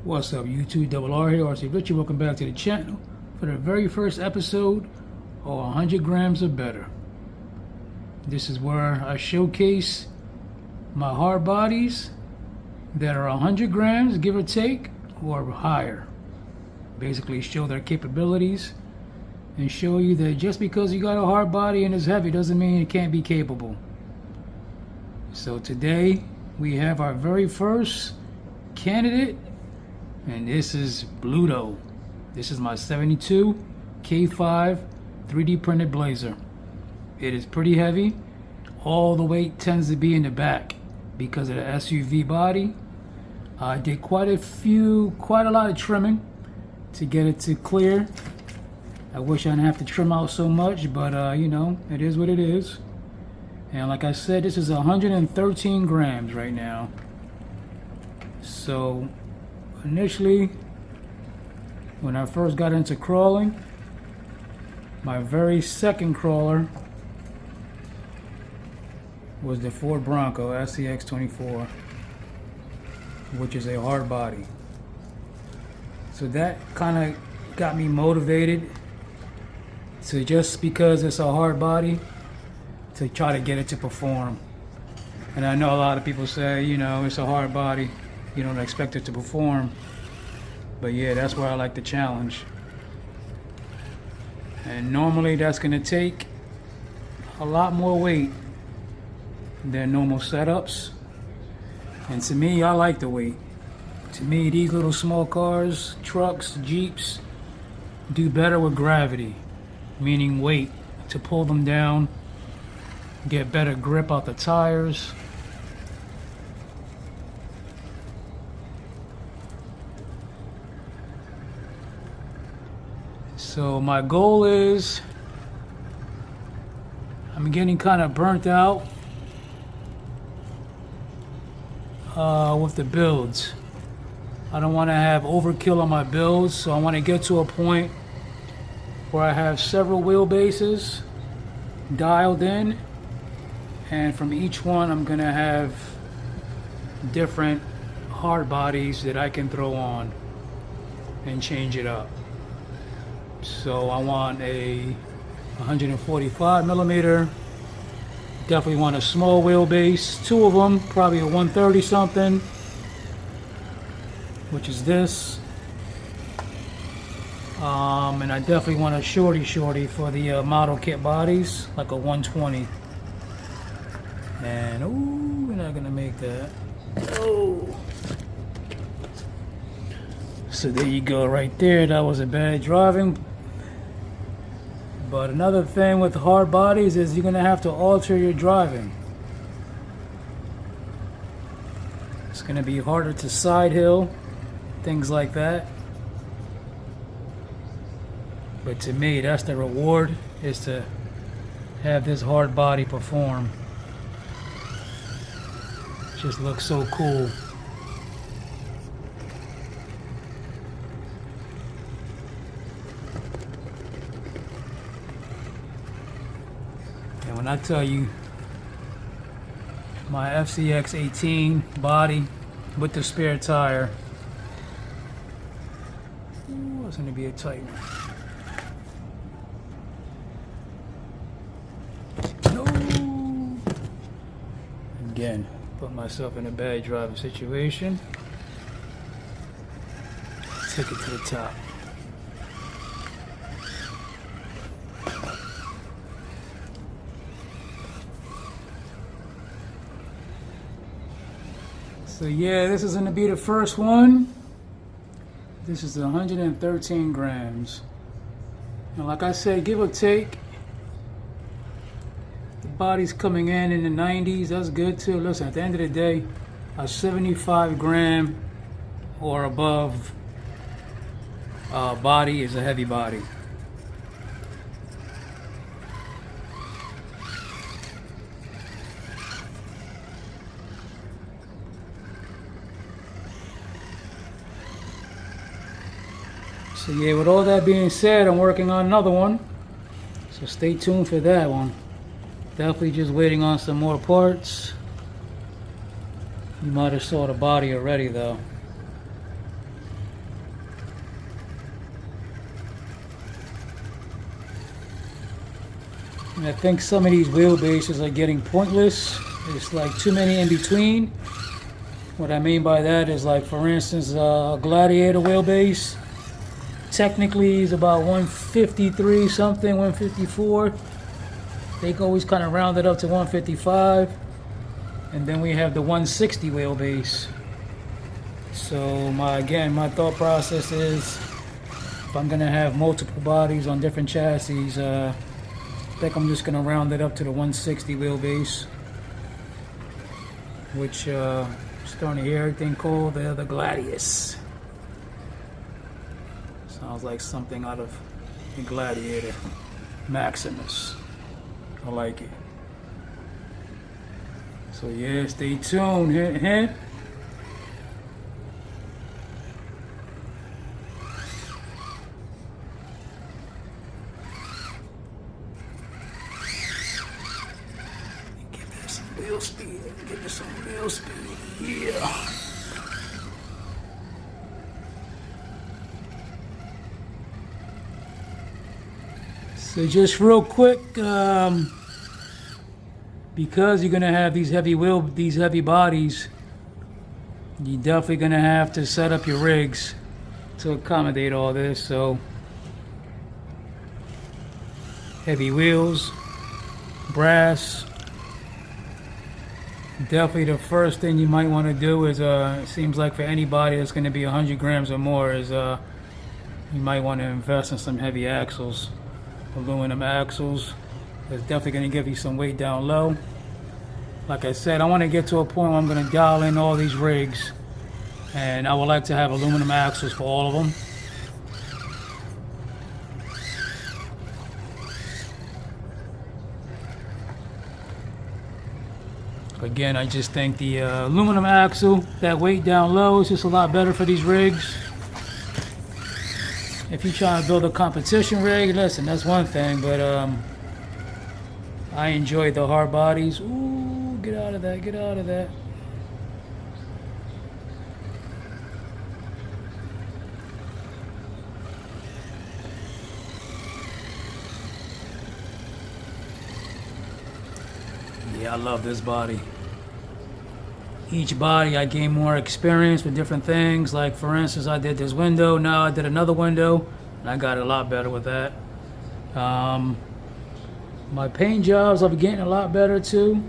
What's up, YouTube? Double R here, RC Richard. Welcome back to the channel for the very first episode of 100 grams or better. This is where I showcase my hard bodies that are 100 grams, give or take, or higher. Basically show their capabilities and show you that just because you got a hard body and it's heavy doesn't mean it can't be capable. So today we have our very first candidate, and this is Bluto. This is my 72 K5 3D printed blazer. It is pretty heavy. All the weight tends to be in the back because of the SUV body. I did quite a lot of trimming to get it to clear. I wish I didn't have to trim out so much, but you know, it is what it is. And like I said, this is 113 grams right now. So initially, when I first got into crawling, my very second crawler was the Ford Bronco SCX 24, which is a hard body. So that kind of got me motivated to, just because it's a hard body, to try to get it to perform. And I know a lot of people say, you know, it's a hard body, you don't expect it to perform. But yeah, that's where I like the challenge. And normally that's going to take a lot more weight than normal setups. And to me, I like the weight. To me, these little small cars, trucks, Jeeps, do better with gravity, meaning weight, to pull them down, get better grip out the tires. So my goal is, I'm getting kind of burnt out with the builds. I don't want to have overkill on my builds, so I want to get to a point where I have several wheelbases dialed in, and from each one I'm going to have different hard bodies that I can throw on and change it up. So I want a 145 millimeter, definitely want a small wheelbase, two of them, probably a 130 something, which is this, and I definitely want a shorty for the model kit bodies, like a 120. And ooh, we're not gonna make that. Oh, so there you go, right there. That was a bad driving. But another thing with hard bodies is you're gonna have to alter your driving. It's gonna be harder to side hill, things like that. But to me, that's the reward, is to have this hard body perform. It just looks so cool. And when I tell you, my FCX 18 body with the spare tire, ooh, it's going to be a tight one. No! Again, put myself in a bad driving situation. Took it to the top. So yeah, this is going to be the first one. This is 113 grams. And like I said, give or take, the body's coming in the 90s. That's good too. Listen, at the end of the day, a 75 gram or above body is a heavy body. So yeah, with all that being said, I'm working on another one, so stay tuned for that one. Definitely just waiting on some more parts. You might have saw the body already though. And I think some of these wheelbases are getting pointless. It's like too many in between. What I mean by that is, like, for instance, a Gladiator wheelbase technically is about 153 something, 154. They always kind of round it up to 155. And then we have the 160 wheelbase. So my thought process is, if I'm gonna have multiple bodies on different chassis, I think I'm just gonna round it up to the 160 wheelbase, which starting to hear everything called the Gladius. Sounds like something out of the Gladiator Maximus. I like it. So yeah, stay tuned. Hint, hint. Give this some real speed. Give this some real speed. Yeah. So just real quick, because you're gonna have these heavy bodies, you're definitely gonna have to set up your rigs to accommodate all this. So heavy wheels, brass. Definitely the first thing you might want to do is, it seems like for anybody that's going to be 100 grams or more, is you might want to invest in some heavy axles, aluminum axles. It's definitely going to give you some weight down low. Like I said, I want to get to a point where I'm going to dial in all these rigs, and I would like to have aluminum axles for all of them. Again, I just think the aluminum axle, that weight down low, is just a lot better for these rigs. If you're trying to build a competition rig, listen, that's one thing, but I enjoy the hard bodies. Ooh, get out of that, get out of that. Yeah, I love this body. Each body I gain more experience with different things. Like, for instance, I did this window, now I did another window, and I got a lot better with that. My paint jobs I've been getting a lot better too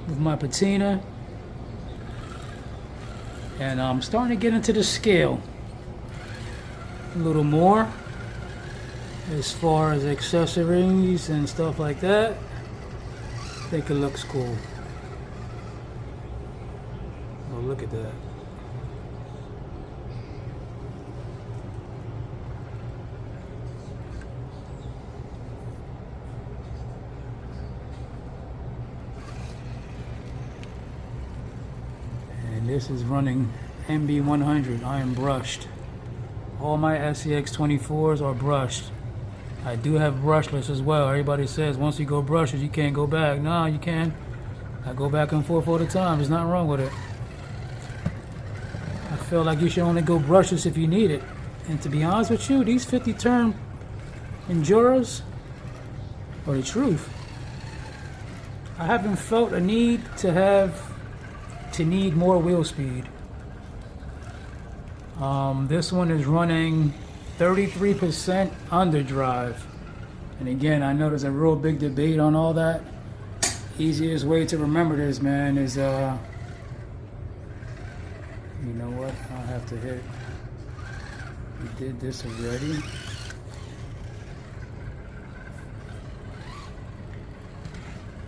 with my patina. And I'm starting to get into the scale a little more as far as accessories and stuff like that. I think it looks cool. Oh, look at that. And this is running MB100 iron brushed. All my SCX 24s are brushed. I do have brushless as well. Everybody says once you go brushless, you can't go back. No, you can. I go back and forth all the time. There's nothing wrong with it. I feel like you should only go brushless if you need it. And to be honest with you, these 50-turn Enduras are the truth. I haven't felt a need to need more wheel speed. This one is running 33% underdrive. And again, I know there's a real big debate on all that. Easiest way to remember this, man, is you know what? I'll have to hit. We did this already.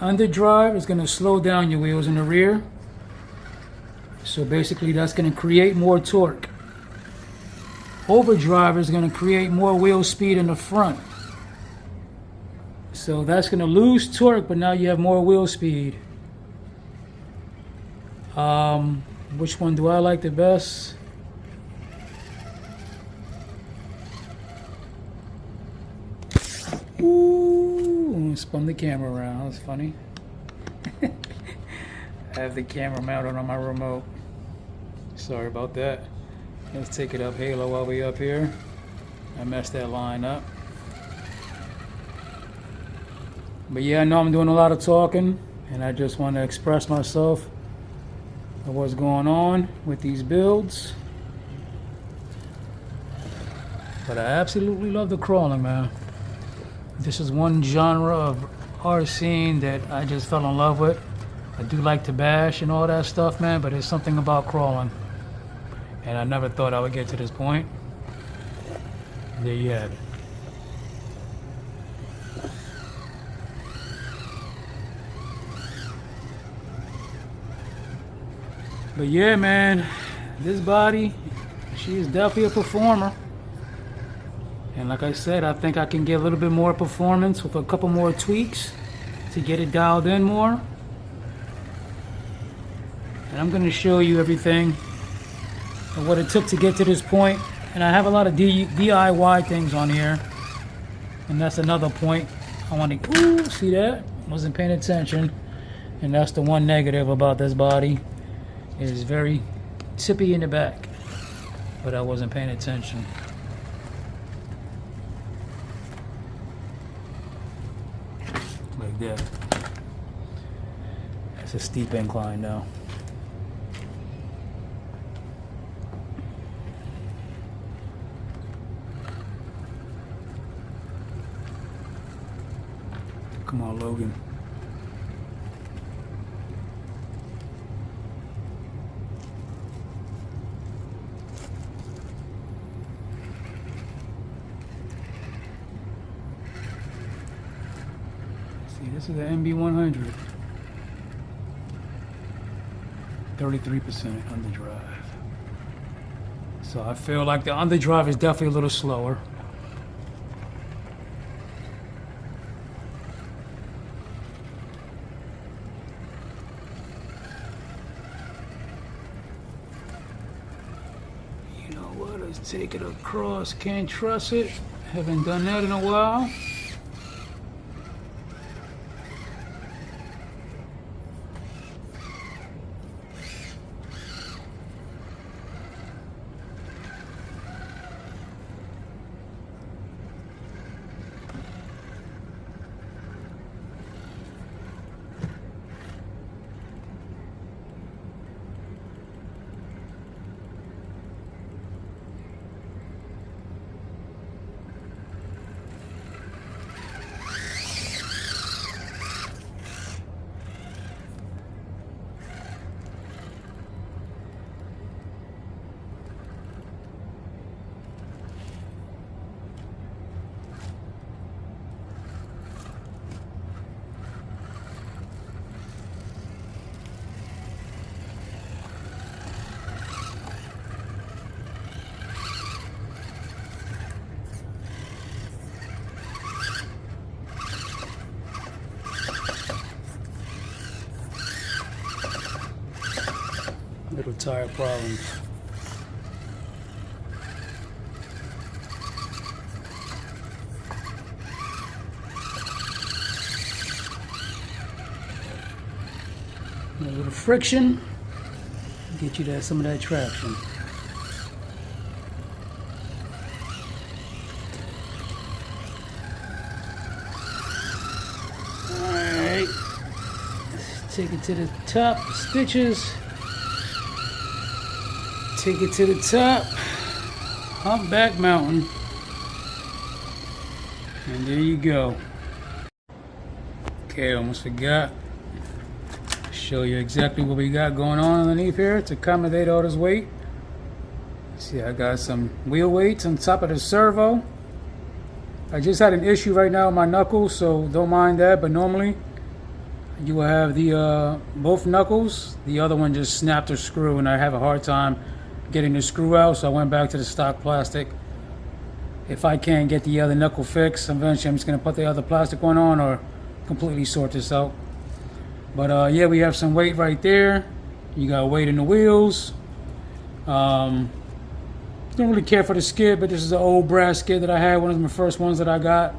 Underdrive is going to slow down your wheels in the rear. So basically that's going to create more torque. Overdrive is going to create more wheel speed in the front. So that's going to lose torque, but now you have more wheel speed. Which one do I like the best? Ooh, spun the camera around. That's funny. I have the camera mounted on my remote. Sorry about that. Let's take it up halo while we up here. I messed that line up. But yeah, I know I'm doing a lot of talking, and I just want to express myself of what's going on with these builds. But I absolutely love the crawling, man. This is one genre of RCing that I just fell in love with. I do like to bash and all that stuff, man, but there's something about crawling. And I never thought I would get to this point. There you have it. But yeah, man, this body, she is definitely a performer. And like I said, I think I can get a little bit more performance with a couple more tweaks to get it dialed in more. And I'm going to show you everything and what it took to get to this point. And I have a lot of DIY things on here. And that's another point I want to... Ooh, see that? Wasn't paying attention. And that's the one negative about this body. It is very tippy in the back. But I wasn't paying attention. Like that. It's a steep incline now. Come on, Logan. See, this is the MB100. 33% underdrive. So I feel like the underdrive is definitely a little slower. Let's take it across. Can't trust it. Haven't done that in a while. Little tire problems. A little friction, get you that some of that traction. All right, let's take it to the top, stitches. Take it to the top, humpback mountain, and there you go. Okay, almost forgot. Show you exactly what we got going on underneath here to accommodate all this weight. See, I got some wheel weights on top of the servo. I just had an issue right now with my knuckles, so don't mind that, but normally you will have the both knuckles. The other one just snapped a screw and I have a hard time getting the screw out, so I went back to the stock plastic. If I can't get the other knuckle fixed, eventually I'm just going to put the other plastic one on or completely sort this out. But yeah, we have some weight right there. You got weight in the wheels. Don't really care for the skid, but this is an old brass skid that I had, one of the first ones that I got.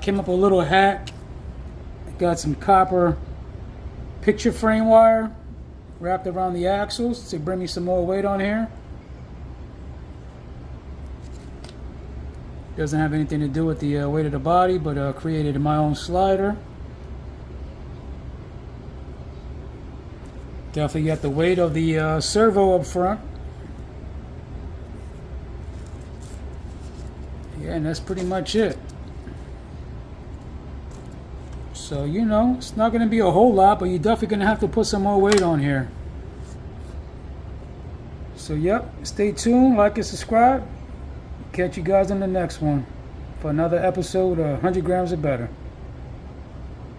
Came up with a little hack. Got some copper picture frame wire wrapped around the axles to bring me some more weight on here. Doesn't have anything to do with the weight of the body, but created my own slider. Definitely got the weight of the servo up front. Yeah, and that's pretty much it. So, you know, it's not going to be a whole lot, but you're definitely going to have to put some more weight on here. So, yep, stay tuned, like and subscribe. Catch you guys in the next one for another episode of 100 grams or better.